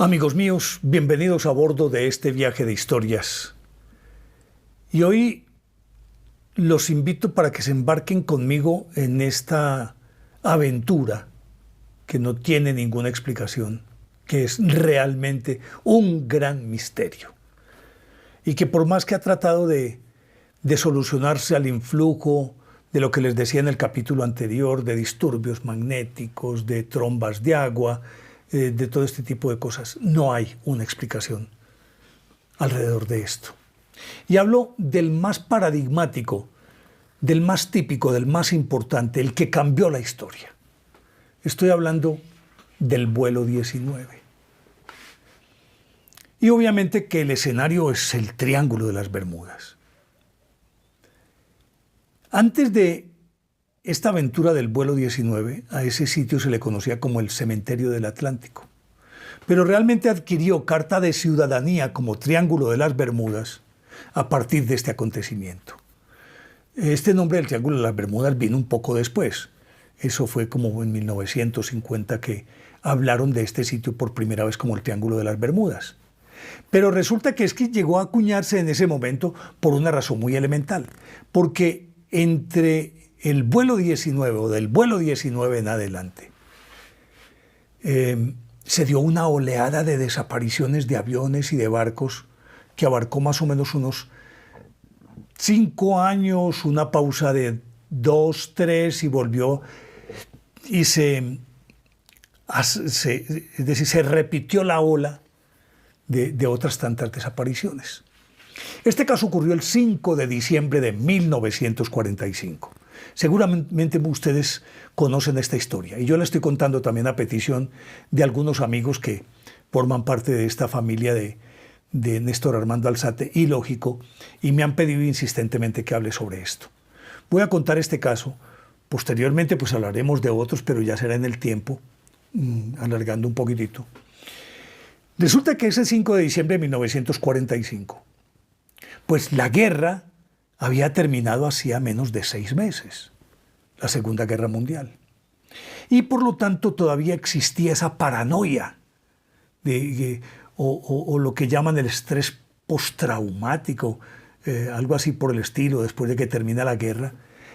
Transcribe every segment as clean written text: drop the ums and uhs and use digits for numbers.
Amigos míos, bienvenidos a bordo de este viaje de historias. Y hoy los invito para que se embarquen conmigo en esta aventura que no tiene ninguna explicación, que es realmente un gran misterio. Y que por más que ha tratado de solucionarse al influjo de lo que les decía en el capítulo anterior, de disturbios magnéticos, de trombas de agua, de todo este tipo de cosas, no hay una explicación alrededor de esto. Y hablo del más paradigmático, del más típico, del más importante, el que cambió la historia. Estoy hablando del vuelo 19. Y obviamente que el escenario es el Triángulo de las Bermudas. Antes de esta aventura del vuelo 19, a ese sitio se le conocía como el Cementerio del Atlántico. Pero realmente adquirió carta de ciudadanía como Triángulo de las Bermudas a partir de este acontecimiento. Este nombre del Triángulo de las Bermudas vino un poco después. Eso fue como en 1950 que hablaron de este sitio por primera vez como el Triángulo de las Bermudas. Pero resulta que es que llegó a acuñarse en ese momento por una razón muy elemental. Porque entre el vuelo 19 o del vuelo 19 en adelante, se dio una oleada de desapariciones de aviones y de barcos que abarcó más o menos unos 5 años, una pausa de 2, 3 y volvió y se repitió la ola de otras tantas desapariciones. Este caso ocurrió el 5 de diciembre de 1945. Seguramente ustedes conocen esta historia y yo la estoy contando también a petición de algunos amigos que forman parte de esta familia de Néstor Armando Alzate y Lógico y me han pedido insistentemente que hable sobre esto. Voy a contar este caso, posteriormente pues hablaremos de otros, pero ya será en el tiempo, alargando un poquitito. Resulta que ese 5 de diciembre de 1945, pues la guerra había terminado hacía menos de 6 meses, la Segunda Guerra Mundial. Y por lo tanto todavía existía esa paranoia o lo que llaman el estrés postraumático, algo así por el estilo, después de que termina la guerra.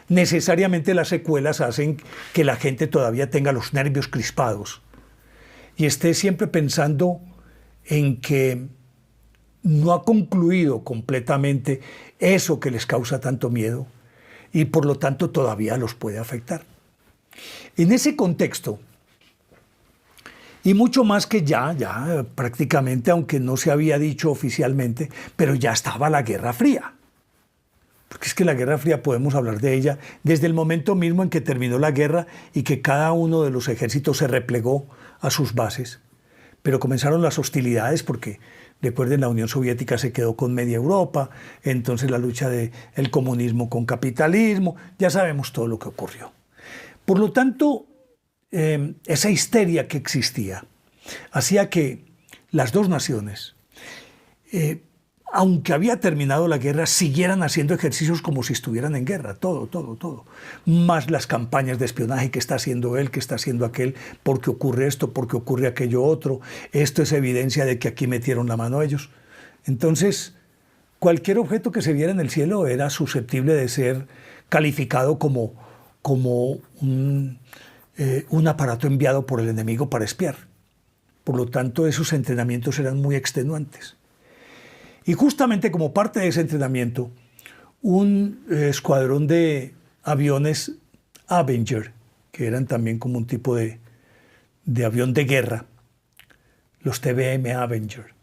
Necesariamente las secuelas hacen que la gente todavía tenga los nervios crispados y esté siempre pensando en que no ha concluido completamente eso que les causa tanto miedo y por lo tanto todavía los puede afectar. En ese contexto, y mucho más que ya prácticamente, aunque no se había dicho oficialmente, pero ya estaba la Guerra Fría. Porque es que la Guerra Fría podemos hablar de ella desde el momento mismo en que terminó la guerra y que cada uno de los ejércitos se replegó a sus bases. Pero comenzaron las hostilidades porque recuerden, la Unión Soviética se quedó con media Europa, entonces la lucha del comunismo con capitalismo, ya sabemos todo lo que ocurrió. Por lo tanto, esa histeria que existía hacía que las dos naciones, aunque había terminado la guerra, siguieran haciendo ejercicios como si estuvieran en guerra, todo. Más las campañas de espionaje que está haciendo él, que está haciendo aquel, porque ocurre esto, porque ocurre aquello otro. Esto es evidencia de que aquí metieron la mano ellos. Entonces, cualquier objeto que se viera en el cielo era susceptible de ser calificado como un aparato enviado por el enemigo para espiar. Por lo tanto, esos entrenamientos eran muy extenuantes. Y justamente como parte de ese entrenamiento, un escuadrón de aviones Avenger, que eran también como un tipo de avión de guerra, los TBM Avenger,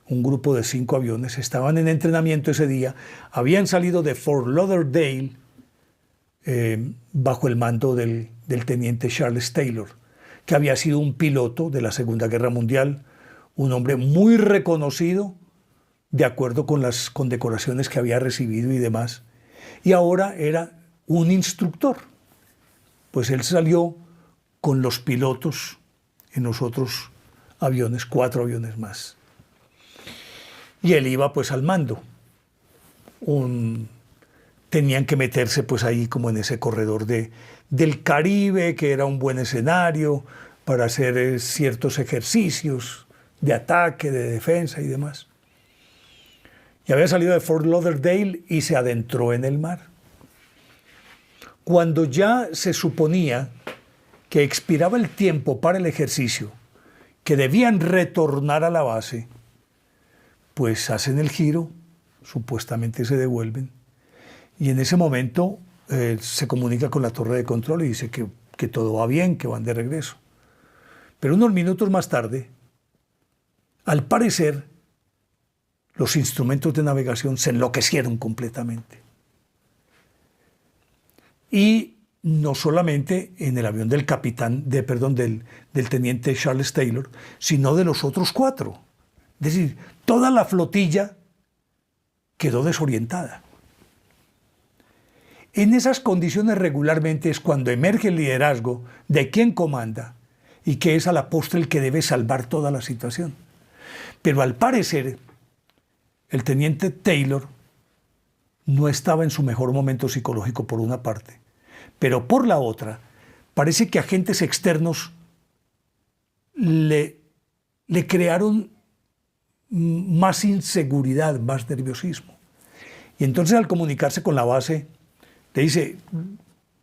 un grupo de 5 aviones, estaban en entrenamiento ese día, habían salido de Fort Lauderdale bajo el mando del teniente Charles Taylor, que había sido un piloto de la Segunda Guerra Mundial, un hombre muy reconocido, de acuerdo con las condecoraciones que había recibido y demás. Y ahora era un instructor. Pues él salió con los pilotos en los otros aviones, 4 aviones más. Y él iba pues al mando. Tenían que meterse pues ahí como en ese corredor del Caribe, que era un buen escenario para hacer ciertos ejercicios de ataque, de defensa y demás. Y había salido de Fort Lauderdale y se adentró en el mar. Cuando ya se suponía que expiraba el tiempo para el ejercicio, que debían retornar a la base, pues hacen el giro, supuestamente se devuelven, y en ese momento se comunica con la torre de control y dice que todo va bien, que van de regreso. Pero unos minutos más tarde, al parecer, los instrumentos de navegación se enloquecieron completamente. Y no solamente en el avión del del teniente Charles Taylor, sino de los otros 4. Es decir, toda la flotilla quedó desorientada. En esas condiciones regularmente es cuando emerge el liderazgo de quien comanda y que es a la postre el que debe salvar toda la situación. Pero al parecer, el teniente Taylor no estaba en su mejor momento psicológico por una parte, pero por la otra, parece que agentes externos le crearon más inseguridad, más nerviosismo. Y entonces al comunicarse con la base, le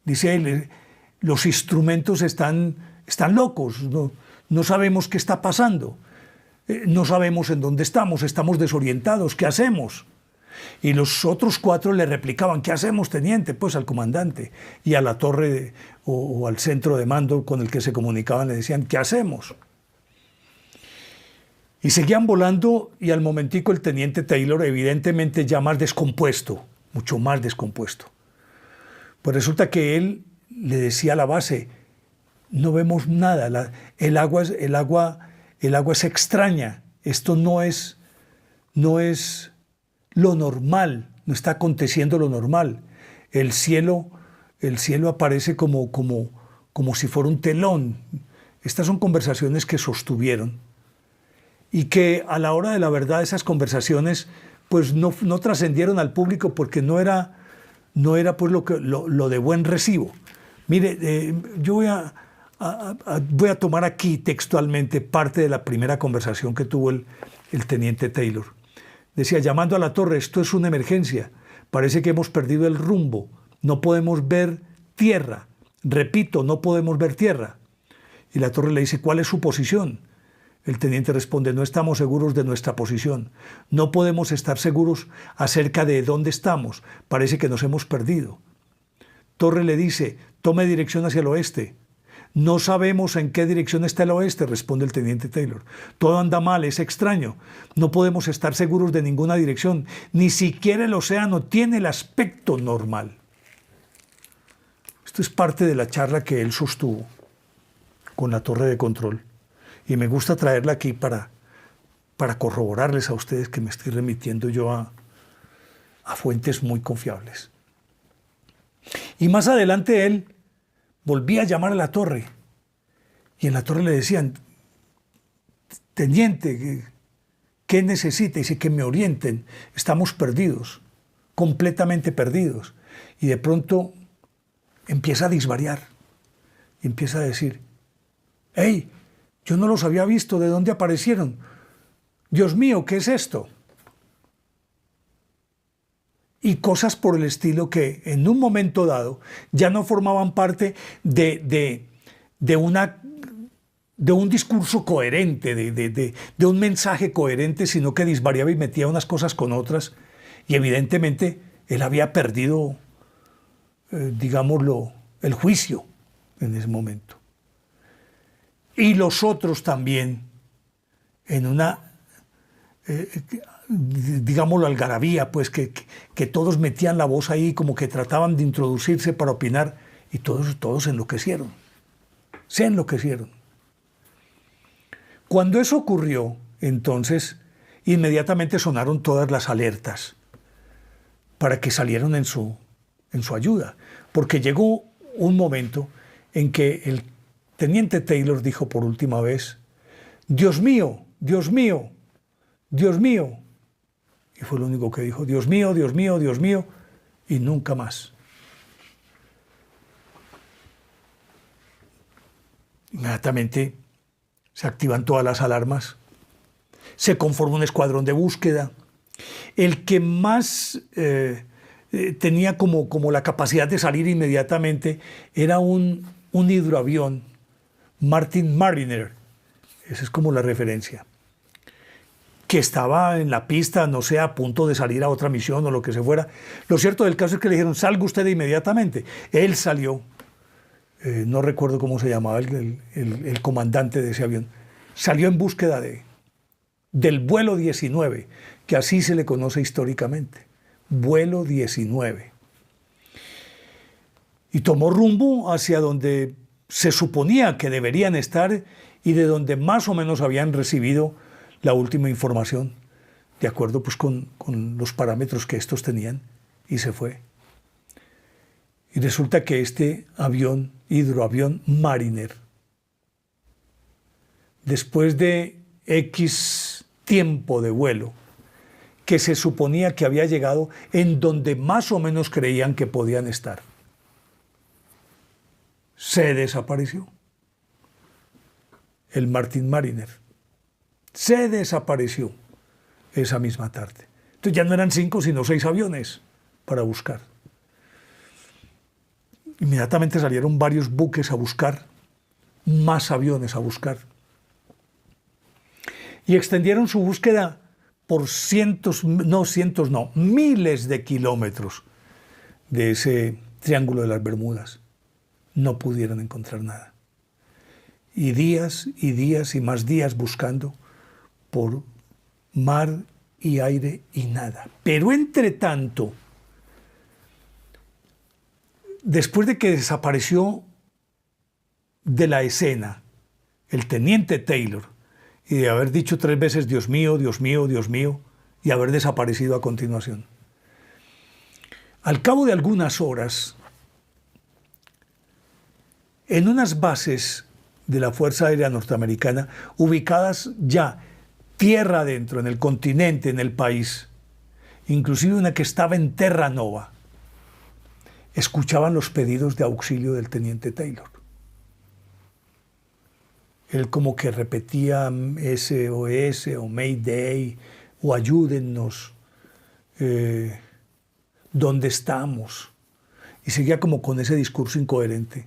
dice él, los instrumentos están locos, no sabemos qué está pasando, no sabemos en dónde estamos desorientados, ¿qué hacemos? Y los otros 4 le replicaban, ¿qué hacemos, teniente? Pues al comandante y a la torre o al centro de mando con el que se comunicaban le decían, ¿qué hacemos? Y seguían volando y al momentico el teniente Taylor, evidentemente ya más descompuesto, mucho más descompuesto. Pues resulta que él le decía a la base, no vemos nada, el agua es extraña, esto no es lo normal, no está aconteciendo lo normal. El cielo aparece como si fuera un telón. Estas son conversaciones que sostuvieron y que a la hora de la verdad esas conversaciones pues no trascendieron al público porque no era pues lo de buen recibo. Mire, yo voy a tomar aquí textualmente parte de la primera conversación que tuvo el teniente Taylor. Decía, llamando a la torre, esto es una emergencia, parece que hemos perdido el rumbo, no podemos ver tierra, repito, no podemos ver tierra. Y la torre le dice, ¿cuál es su posición? El teniente responde, no estamos seguros de nuestra posición, no podemos estar seguros acerca de dónde estamos, parece que nos hemos perdido. Torre le dice, tome dirección hacia el oeste. No sabemos en qué dirección está el oeste, responde el teniente Taylor. Todo anda mal, es extraño. No podemos estar seguros de ninguna dirección. Ni siquiera el océano tiene el aspecto normal. Esto es parte de la charla que él sostuvo con la torre de control. Y me gusta traerla aquí para corroborarles a ustedes que me estoy remitiendo yo a fuentes muy confiables. Y más adelante él volvía a llamar a la torre y en la torre le decían, teniente, ¿qué necesita? Dice, que me orienten, estamos perdidos, completamente perdidos. Y de pronto empieza a disvariar y empieza a decir, hey, yo no los había visto, ¿de dónde aparecieron? Dios mío, ¿qué es esto? Y cosas por el estilo que en un momento dado ya no formaban parte de un discurso coherente, de un mensaje coherente, sino que disvariaba y metía unas cosas con otras. Y evidentemente él había perdido, digámoslo, el juicio en ese momento. Y los otros también, en una digámoslo, algarabía, pues que todos metían la voz ahí, como que trataban de introducirse para opinar, y todos se enloquecieron. Se enloquecieron. Cuando eso ocurrió, entonces, inmediatamente sonaron todas las alertas para que salieran en su ayuda, porque llegó un momento en que el teniente Taylor dijo por última vez, Dios mío, Dios mío, Dios mío. Y fue lo único que dijo, Dios mío, Dios mío, Dios mío, y nunca más. Inmediatamente se activan todas las alarmas Se conformó un escuadrón de búsqueda. El que más tenía como la capacidad de salir inmediatamente era un hidroavión, Martin Mariner, esa es como la referencia, que estaba en la pista, no sé, a punto de salir a otra misión o lo que se fuera. Lo cierto del caso es que le dijeron, salga usted inmediatamente. Él salió, no recuerdo cómo se llamaba el comandante de ese avión, salió en búsqueda del vuelo 19, que así se le conoce históricamente, vuelo 19. Y tomó rumbo hacia donde se suponía que deberían estar y de donde más o menos habían recibido la última información, de acuerdo pues con los parámetros que estos tenían, y se fue. Y resulta que este avión, hidroavión Mariner, después de X tiempo de vuelo, que se suponía que había llegado en donde más o menos creían que podían estar, se desapareció. El Martin Mariner se desapareció esa misma tarde. Entonces ya no eran 5 sino 6 aviones para buscar. Inmediatamente salieron varios buques a buscar, más aviones a buscar. Y extendieron su búsqueda por miles de kilómetros de ese Triángulo de las Bermudas. No pudieron encontrar nada. Y días y más días buscando por mar y aire y nada. Pero entre tanto, después de que desapareció de la escena el teniente Taylor y de haber dicho 3 veces Dios mío, Dios mío, Dios mío, y haber desaparecido a continuación, al cabo de algunas horas, en unas bases de la Fuerza Aérea Norteamericana, ubicadas ya tierra adentro, en el continente, en el país, inclusive una que estaba en Terranova, escuchaban los pedidos de auxilio del teniente Taylor. Él como que repetía SOS o Mayday o ayúdennos, ¿dónde estamos? Y seguía como con ese discurso incoherente.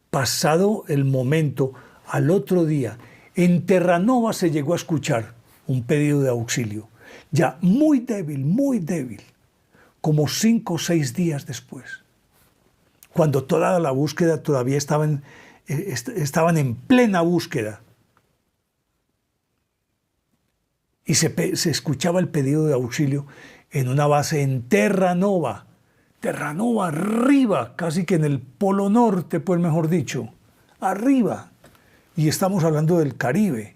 Pasado el momento, al otro día, en Terranova se llegó a escuchar un pedido de auxilio, ya muy débil, como 5 o 6 días después, cuando toda la búsqueda todavía estaban en plena búsqueda. Y se escuchaba el pedido de auxilio en una base en Terranova. Terranova, arriba, casi que en el Polo Norte, pues mejor dicho, arriba. Y estamos hablando del Caribe,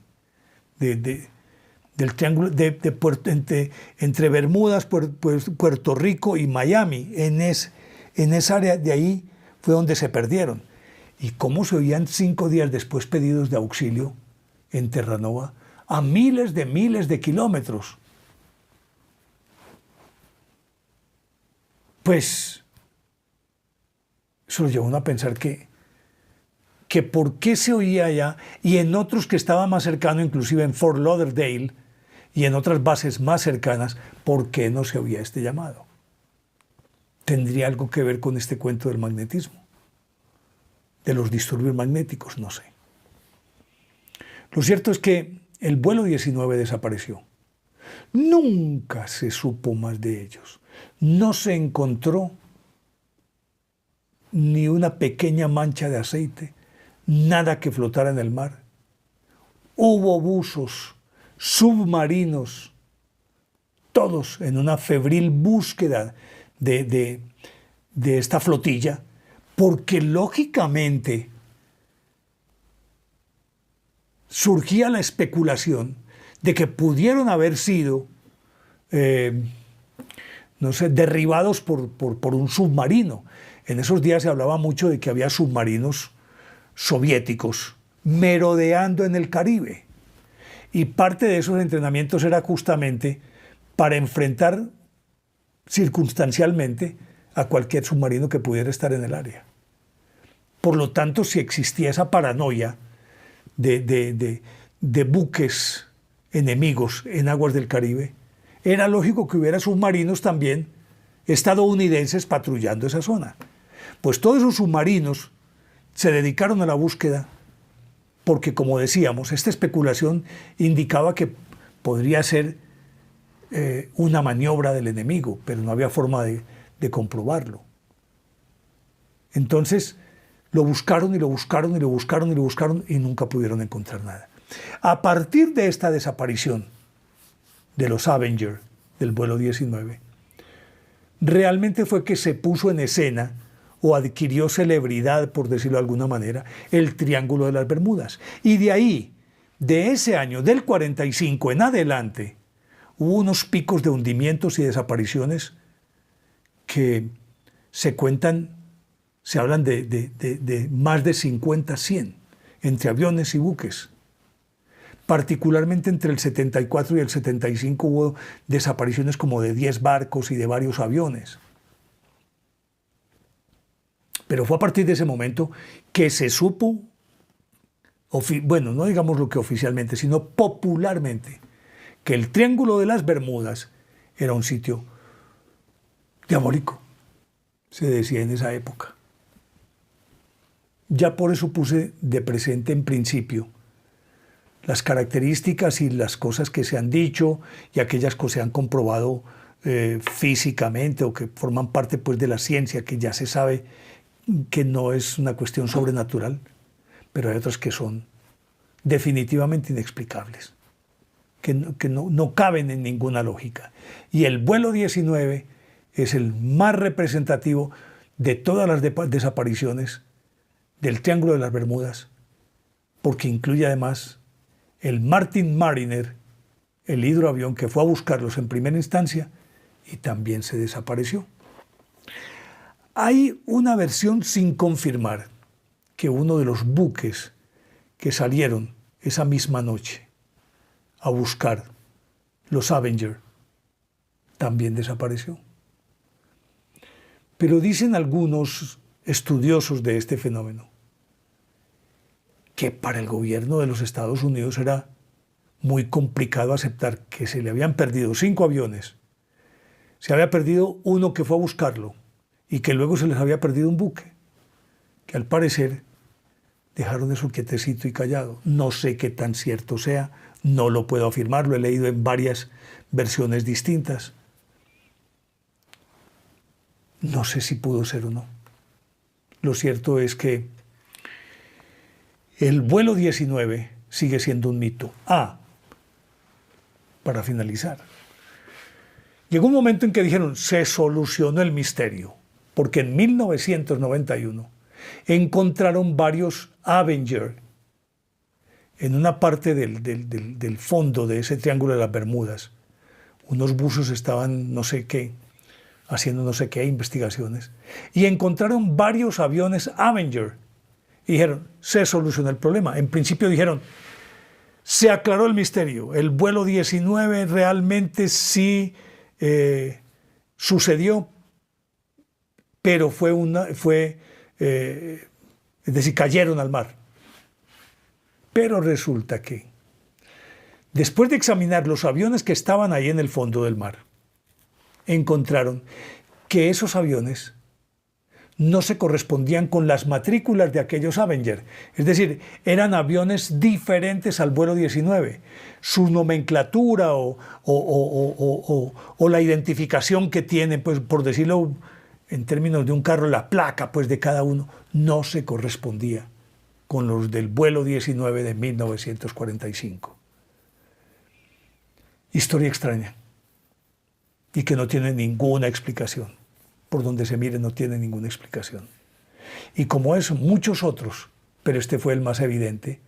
del triángulo, entre Bermudas, Puerto Rico y Miami. En esa área de ahí fue donde se perdieron. ¿Y cómo se oían 5 días después pedidos de auxilio en Terranova? A miles de kilómetros. Pues eso lo llevó a uno a pensar que por qué se oía allá y en otros que estaban más cercanos, inclusive en Fort Lauderdale y en otras bases más cercanas, ¿por qué no se oía este llamado? ¿Tendría algo que ver con este cuento del magnetismo? ¿De los disturbios magnéticos? No sé. Lo cierto es que el vuelo 19 desapareció. Nunca se supo más de ellos. No se encontró ni una pequeña mancha de aceite, nada que flotara en el mar. Hubo buzos, submarinos, todos en una febril búsqueda de esta flotilla, porque lógicamente surgía la especulación de que pudieron haber sido derribados por un submarino. En esos días se hablaba mucho de que había submarinos soviéticos merodeando en el Caribe. Y parte de esos entrenamientos era justamente para enfrentar circunstancialmente a cualquier submarino que pudiera estar en el área. Por lo tanto, si existía esa paranoia de de buques enemigos en aguas del Caribe, era lógico que hubiera submarinos también estadounidenses patrullando esa zona. Pues todos esos submarinos se dedicaron a la búsqueda porque, como decíamos, esta especulación indicaba que podría ser una maniobra del enemigo, pero no había forma de comprobarlo. Entonces lo buscaron y lo buscaron y lo buscaron y lo buscaron y nunca pudieron encontrar nada. A partir de esta desaparición de los Avenger del vuelo 19, realmente fue que se puso en escena o adquirió celebridad, por decirlo de alguna manera, el Triángulo de las Bermudas. Y de ahí, de ese año, del 45 en adelante, hubo unos picos de hundimientos y desapariciones que se cuentan, se hablan de más de 50, 100, entre aviones y buques. Particularmente entre el 74 y el 75 hubo desapariciones como de 10 barcos y de varios aviones. Pero fue a partir de ese momento que se supo, bueno, no digamos lo que oficialmente, sino popularmente, que el Triángulo de las Bermudas era un sitio diabólico, se decía en esa época. Ya por eso puse de presente en principio las características y las cosas que se han dicho y aquellas que se han comprobado físicamente o que forman parte pues de la ciencia, que ya se sabe que no es una cuestión sobrenatural, pero hay otras que son definitivamente inexplicables, que no caben en ninguna lógica. Y el vuelo 19 es el más representativo de todas las desapariciones del Triángulo de las Bermudas, porque incluye además el Martin Mariner, el hidroavión que fue a buscarlos en primera instancia y también se desapareció. Hay una versión sin confirmar que uno de los buques que salieron esa misma noche a buscar los Avenger también desapareció. Pero dicen algunos estudiosos de este fenómeno que para el gobierno de los Estados Unidos era muy complicado aceptar que se le habían perdido 5 aviones, se había perdido uno que fue a buscarlo y que luego se les había perdido un buque, que al parecer dejaron eso quietecito y callado. No sé qué tan cierto sea, no lo puedo afirmar, lo he leído en varias versiones distintas. No sé si pudo ser o no. Lo cierto es que el vuelo 19 sigue siendo un mito. Para finalizar, llegó un momento en que dijeron, se solucionó el misterio, porque en 1991 encontraron varios Avenger en una parte del fondo de ese Triángulo de las Bermudas. Unos buzos estaban no sé qué, haciendo no sé qué investigaciones, y encontraron varios aviones Avenger. Y dijeron, se solucionó el problema. En principio dijeron, se aclaró el misterio. El vuelo 19 realmente sí sucedió, pero es decir, cayeron al mar. Pero resulta que, después de examinar los aviones que estaban ahí en el fondo del mar, encontraron que esos aviones no se correspondían con las matrículas de aquellos Avenger. Es decir, eran aviones diferentes al vuelo 19. Su nomenclatura o la identificación que tienen, pues, por decirlo en términos de un carro, la placa pues, de cada uno, no se correspondía con los del vuelo 19 de 1945. Historia extraña y que no tiene ninguna explicación. Por donde se mire no tiene ninguna explicación. Y como eso, muchos otros, pero este fue el más evidente,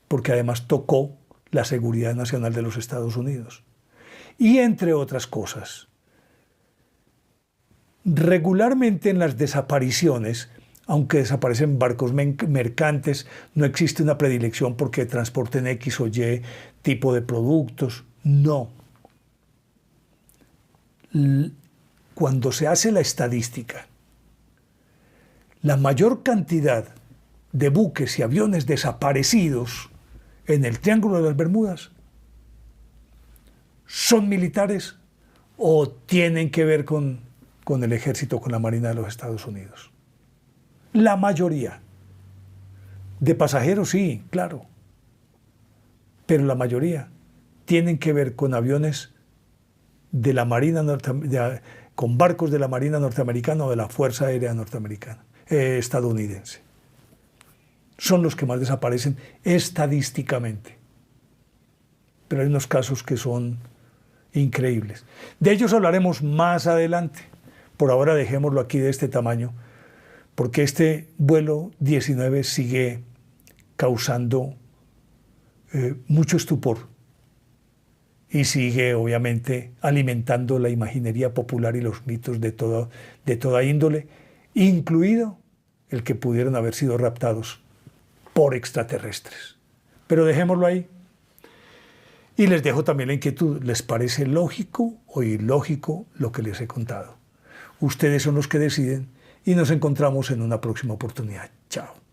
porque además tocó la seguridad nacional de los Estados Unidos. Y entre otras cosas, regularmente en las desapariciones, aunque desaparecen barcos mercantes, no existe una predilección porque transporten X o Y tipo de productos. No. Cuando se hace la estadística, la mayor cantidad de buques y aviones desaparecidos en el Triángulo de las Bermudas son militares o tienen que ver con el ejército, con la Marina de los Estados Unidos. La mayoría. De pasajeros sí, claro, pero la mayoría tienen que ver con aviones de la Marina con barcos de la Marina norteamericana o de la Fuerza Aérea norteamericana, estadounidense. Son los que más desaparecen estadísticamente. Pero hay unos casos que son increíbles. De ellos hablaremos más adelante. Por ahora dejémoslo aquí de este tamaño, porque este vuelo 19 sigue causando mucho estupor y sigue obviamente alimentando la imaginería popular y los mitos de toda índole, incluido el que pudieron haber sido raptados por extraterrestres. Pero dejémoslo ahí. Y les dejo también la inquietud. ¿Les parece lógico o ilógico lo que les he contado? Ustedes son los que deciden y nos encontramos en una próxima oportunidad. Chao.